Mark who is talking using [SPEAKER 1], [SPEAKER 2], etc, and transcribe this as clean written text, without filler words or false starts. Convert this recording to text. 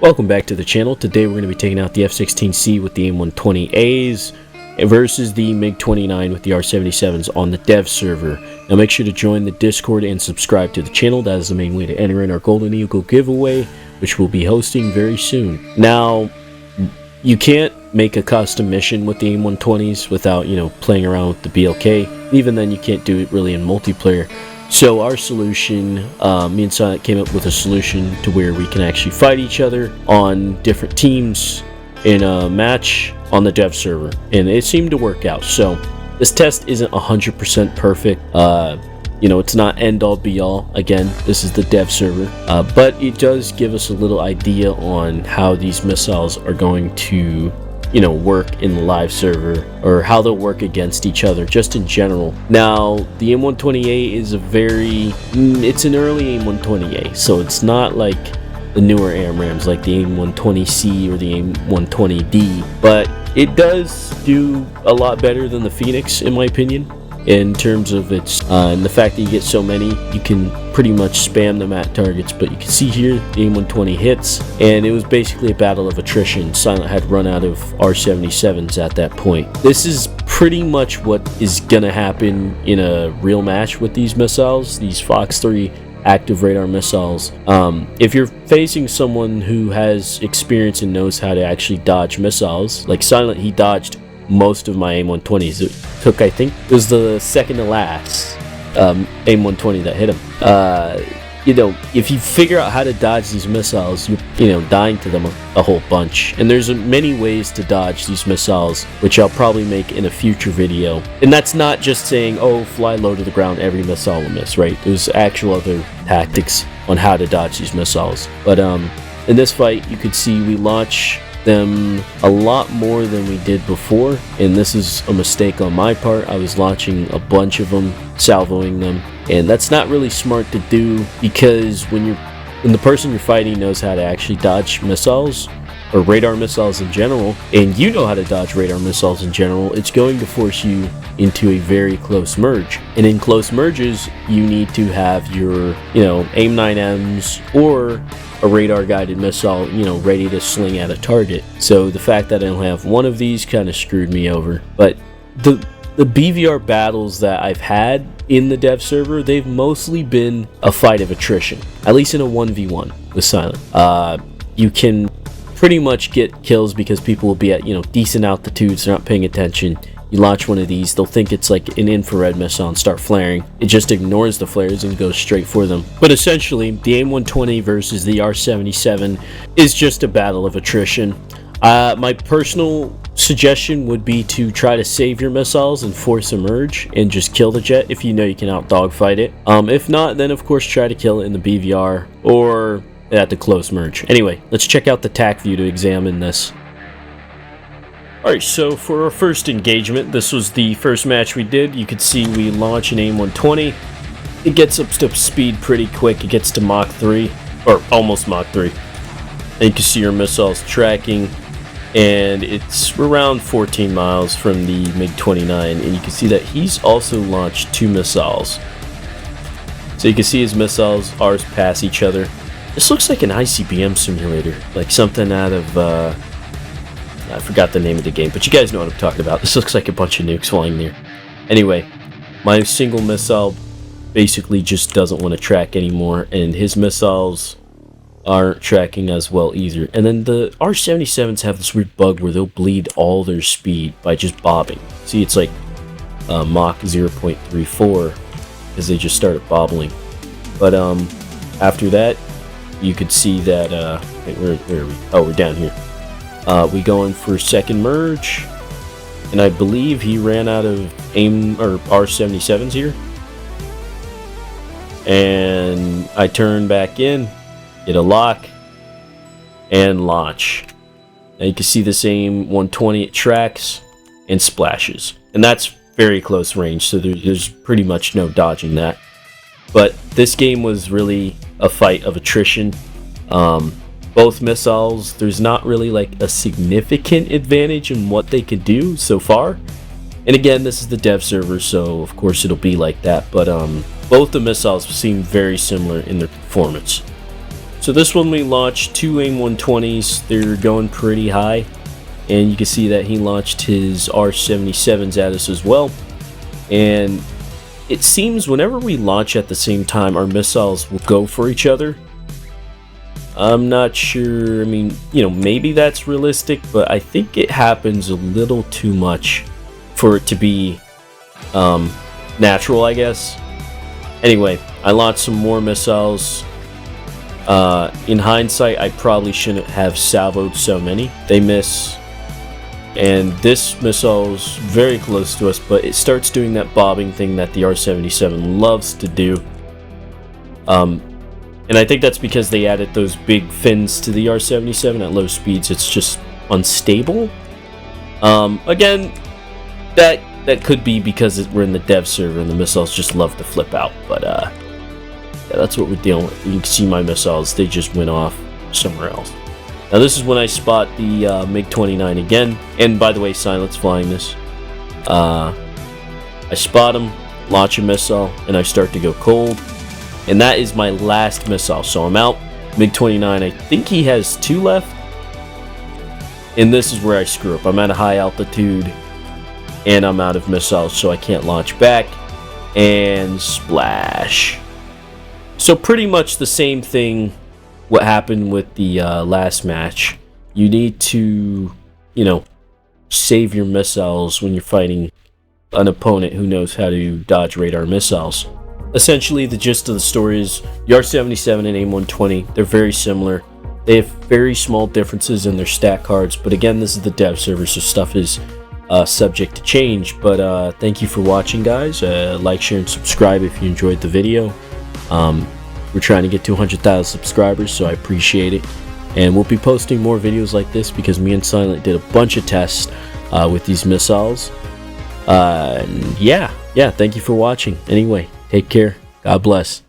[SPEAKER 1] Welcome back to the channel. Today we're going to be taking out the F-16C with the AIM-120As versus the MiG-29 with the R-77s on the dev server. Now make sure to join the Discord and subscribe to the channel. That is the main way to enter in our Golden Eagle giveaway, which we'll be hosting very soon. Now, you can't make a custom mission with the AIM-120s without, playing around with the BLK. Even then, you can't do it really in multiplayer. So our solution, me and Silent came up with a solution to where we can actually fight each other on different teams in a match on the dev server, and it seemed to work out. So this test isn't 100% perfect. It's not end all be all. Again, this is the dev server, but it does give us a little idea on how these missiles are going to work in the live server, or how they'll work against each other just in general. Now the AIM-120A is it's an early AIM-120A, so it's not like the newer AMRAAMs like the AIM-120C or the AIM-120D, but it does do a lot better than the Phoenix in my opinion, in terms of its and the fact that you get so many, you can pretty much spam them at targets. But you can see here the AIM-120 hits, and it was basically a battle of attrition. Silent had run out of R-77s at that point. This is pretty much what is gonna happen in a real match with these missiles, these Fox 3 active radar missiles. If you're facing someone who has experience and knows how to actually dodge missiles, like Silent, he dodged most of my AIM-120s. It took, I think, it was the second to last AIM-120 that hit him. If you figure out how to dodge these missiles, you're dying to them a whole bunch. And there's many ways to dodge these missiles, which I'll probably make in a future video. And that's not just saying, oh, fly low to the ground, every missile will miss, right? There's actual other tactics on how to dodge these missiles. But in this fight, you could see we launch them a lot more than we did before, and this is a mistake on my part. I was launching a bunch of them, salvoing them, and that's not really smart to do, because when the person you're fighting knows how to actually dodge missiles or radar missiles in general, and you know how to dodge radar missiles in general, it's going to force you into a very close merge. And in close merges, you need to have your AIM-9Ms or a radar guided missile ready to sling at a target. So the fact that I don't have one of these kind of screwed me over. But the BVR battles that I've had in the dev server, they've mostly been a fight of attrition, at least in a 1v1 with Silent. You can pretty much get kills because people will be at decent altitudes, they're not paying attention. You launch one of these, they'll think it's like an infrared missile and start flaring. It just ignores the flares and goes straight for them. But essentially, the AIM-120 versus the R-77 is just a battle of attrition. My personal suggestion would be to try to save your missiles and force a merge and just kill the jet if you know you can out dogfight it. If not, then of course try to kill it in the BVR or at the close merge. Anyway, let's check out the TAC view to examine this. Alright, so for our first engagement, this was the first match we did. You could see we launch an AIM-120. It gets up to speed pretty quick. It gets to Mach 3, or almost Mach 3. And you can see our missiles tracking, and it's around 14 miles from the MiG-29, and you can see that he's also launched 2 missiles. So you can see his missiles, ours pass each other. This looks like an ICBM simulator, like something out of I forgot the name of the game, but you guys know what I'm talking about. This looks like a bunch of nukes flying there. Anyway, my single missile basically just doesn't want to track anymore, and his missiles aren't tracking as well either. And then the R-77s have this weird bug where they'll bleed all their speed by just bobbing. See, it's like Mach 0.34 because they just started bobbling. But after that, you could see that where are we? Oh, we're down here. We go in for second merge, and I believe he ran out of R-77s here. And I turn back in, get a lock, and launch. Now you can see the same AIM-120, it tracks and splashes. And that's very close range, so there's pretty much no dodging that. But this game was really a fight of attrition. Both missiles, there's not really like a significant advantage in what they could do so far. And again, this is the dev server, so of course it'll be like that. But both the missiles seem very similar in their performance. So this one we launched 2 AIM-120s. They're going pretty high, and you can see that he launched his R-77s at us as well. And it seems whenever we launch at the same time, our missiles will go for each other. I'm not sure, I mean, you know, maybe that's realistic, but I think it happens a little too much for it to be natural, I guess. Anyway, I launched some more missiles. In hindsight, I probably shouldn't have salvoed so many. They miss. And this missile is very close to us, but it starts doing that bobbing thing that the R-77 loves to do. And I think that's because they added those big fins to the R-77 at low speeds. It's just unstable. Again, that could be because we're in the dev server and the missiles just love to flip out. But yeah, that's what we're dealing with. You can see my missiles, they just went off somewhere else. Now this is when I spot the MiG-29 again. And by the way, Silent's flying this. I spot him, launch a missile, and I start to go cold. And that is my last missile. So I'm out. MiG-29, I think he has 2 left. And this is where I screw up. I'm at a high altitude, and I'm out of missiles, so I can't launch back. And splash. So pretty much the same thing what happened with the last match. You need to, you know, save your missiles when you're fighting an opponent who knows how to dodge radar missiles. Essentially, the gist of the story is the R-77 and AIM-120, they're very similar. They have very small differences in their stat cards, but again, this is the dev server, so stuff is subject to change. But thank you for watching, guys. Like, share, and subscribe if you enjoyed the video. We're trying to get to 100,000 subscribers, so I appreciate it. And we'll be posting more videos like this because me and Silent did a bunch of tests with these missiles. And yeah, thank you for watching. Anyway, take care. God bless.